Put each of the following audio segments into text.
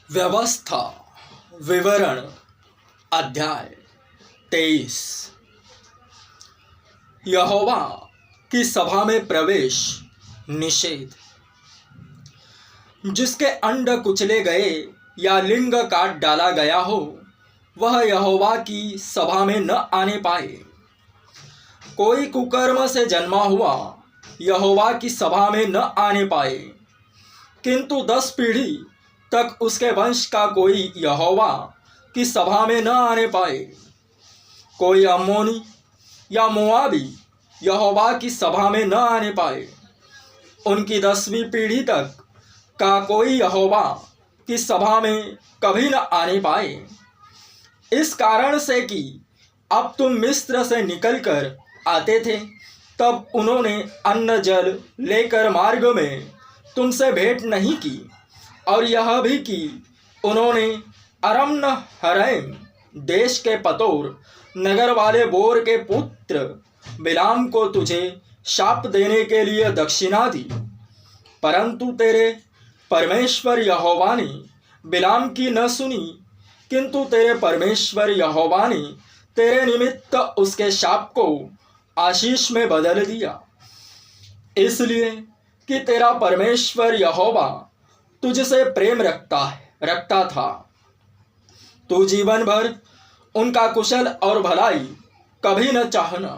व्यवस्था विवरण अध्याय 23। यहोवा की सभा में प्रवेश निषेध। जिसके अंड कुचले गए या लिंग काट डाला गया हो वह यहोवा की सभा में न आने पाए। कोई कुकर्म से जन्मा हुआ यहोवा की सभा में न आने पाए, किंतु 10 पीढ़ी तक उसके वंश का कोई यहोवा की सभा में न आने पाए। कोई अम्मोनी या मोआबी यहोवा की सभा में न आने पाए। उनकी 10वीं पीढ़ी तक का कोई यहोवा की सभा में कभी न आने पाए। इस कारण से कि अब तुम मिस्र से निकलकर आते थे, तब उन्होंने अन्न जल लेकर मार्ग में तुमसे भेंट नहीं की, और यह भी कि उन्होंने अरम्नहरैम देश के पतोर नगर वाले बोर के पुत्र बिलाम को तुझे शाप देने के लिए दक्षिणा दी। परंतु तेरे परमेश्वर यहोवा ने बिलाम की न सुनी, किंतु तेरे परमेश्वर यहोवा ने तेरे निमित्त उसके शाप को आशीष में बदल दिया, इसलिए कि तेरा परमेश्वर यहोवा तुझसे प्रेम रखता था। तू जीवन भर उनका कुशल और भलाई कभी न चाहना।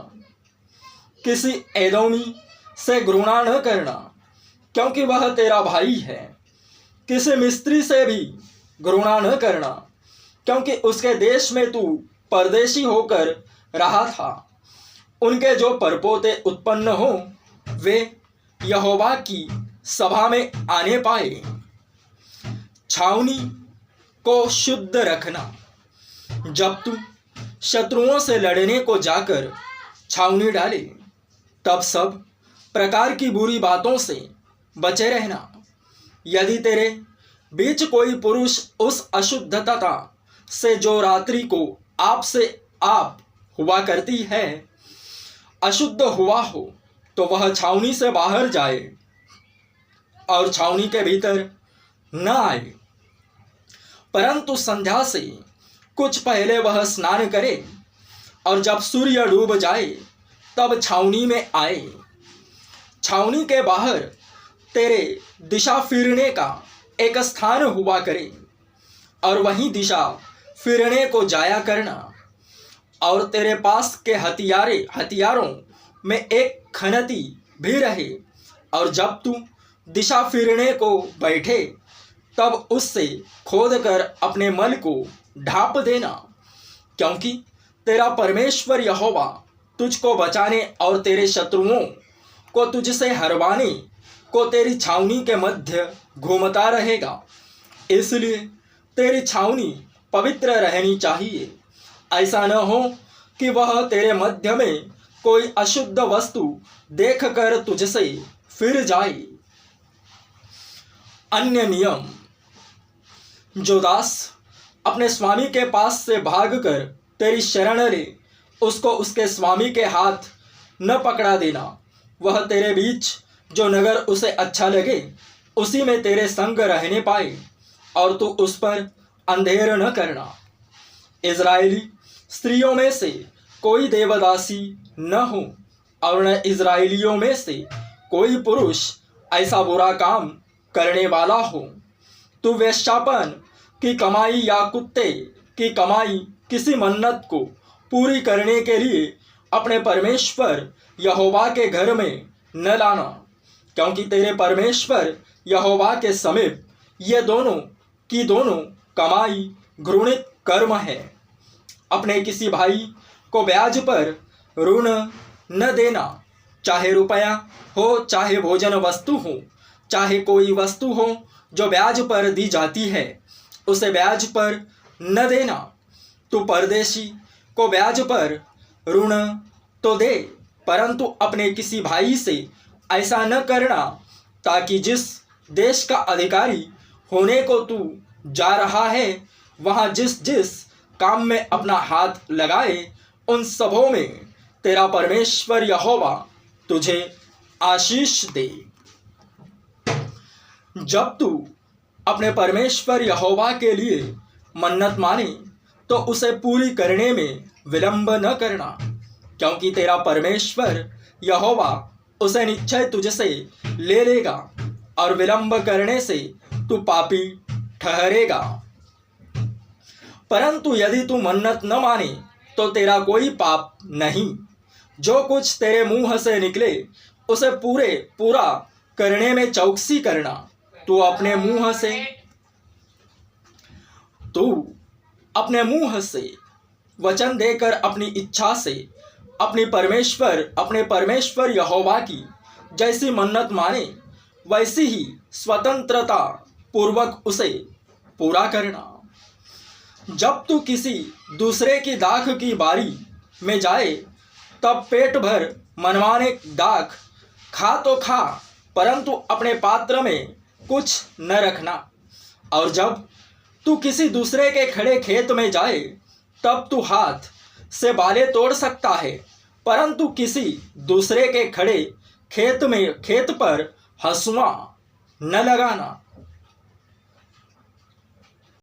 किसी एदोमी से घृणा न करना, क्योंकि वह तेरा भाई है। किसी मिस्री से भी घृणा न करना, क्योंकि उसके देश में तू परदेशी होकर रहा था। उनके जो परपोते उत्पन्न हो वे यहोवा की सभा में आने पाए। छावनी को शुद्ध रखना। जब तू शत्रुओं से लड़ने को जाकर छावनी डाले, तब सब प्रकार की बुरी बातों से बचे रहना। यदि तेरे बीच कोई पुरुष उस अशुद्धता से जो रात्रि को आप से आप हुआ करती है अशुद्ध हुआ हो, तो वह छावनी से बाहर जाए और छावनी के भीतर न आए, परंतु संध्या से कुछ पहले वह स्नान करे, और जब सूर्य डूब जाए तब छावनी में आए। छावनी के बाहर तेरे दिशा फिरने का एक स्थान हुआ करे, और वहीं दिशा फिरने को जाया करना। और तेरे पास के हथियारों में एक खनती भी रहे, और जब तू दिशा फिरने को बैठे तब उससे खोदकर अपने मल को ढाप देना, क्योंकि तेरा परमेश्वर यहोवा तुझको बचाने और तेरे शत्रुओं को तुझसे हरवाने को तेरी छावनी के मध्य घूमता रहेगा। इसलिए तेरी छावनी पवित्र रहनी चाहिए। ऐसा न हो कि वह तेरे मध्य में कोई अशुद्ध वस्तु देखकर तुझसे फिर जाए। अन्य नियम। जो दास अपने स्वामी के पास से भागकर तेरी शरण ले, उसको उसके स्वामी के हाथ न पकड़ा देना। वह तेरे बीच जो नगर उसे अच्छा लगे उसी में तेरे संग रहने पाए, और तू उस पर अंधेर न करना। इज़राइली स्त्रियों में से कोई देवदासी न हो, और न इज़राइलियों में से कोई पुरुष ऐसा बुरा काम करने वाला हो। तू वेश्यापन की कमाई या कुत्ते की कमाई किसी मन्नत को पूरी करने के लिए अपने परमेश्वर यहोवा के घर में न लाना, क्योंकि तेरे परमेश्वर यहोवा के समीप ये दोनों कमाई घृणित कर्म है। अपने किसी भाई को ब्याज पर ऋण न देना, चाहे रुपया हो, चाहे भोजन वस्तु हो, चाहे कोई वस्तु हो जो ब्याज पर दी जाती है, उसे ब्याज पर न देना। तू परदेशी को ब्याज पर ऋण तो दे, परंतु अपने किसी भाई से ऐसा न करना, ताकि जिस देश का अधिकारी होने को तू जा रहा है वहाँ जिस जिस काम में अपना हाथ लगाए उन सबों में तेरा परमेश्वर यहोवा तुझे आशीष दे। जब तू अपने परमेश्वर यहोवा के लिए मन्नत माने तो उसे पूरी करने में विलंब न करना, क्योंकि तेरा परमेश्वर यहोवा उसे निश्चय तुझसे ले लेगा और विलंब करने से तू पापी ठहरेगा। परंतु यदि तू मन्नत न माने तो तेरा कोई पाप नहीं। जो कुछ तेरे मुंह से निकले उसे पूरा करने में चौकसी करना। तू अपने मुंह से वचन देकर अपनी इच्छा से अपने परमेश्वर यहोवा की जैसी मन्नत माने वैसी ही स्वतंत्रता पूर्वक उसे पूरा करना। जब तू किसी दूसरे की दाख की बारी में जाए तब पेट भर मनमाने दाख खा तो खा, परंतु अपने पात्र में कुछ न रखना। और जब तू किसी दूसरे के खड़े खेत में जाए तब तू हाथ से बाले तोड़ सकता है, परंतु किसी दूसरे के खड़े खेत पर हंसुआ न लगाना।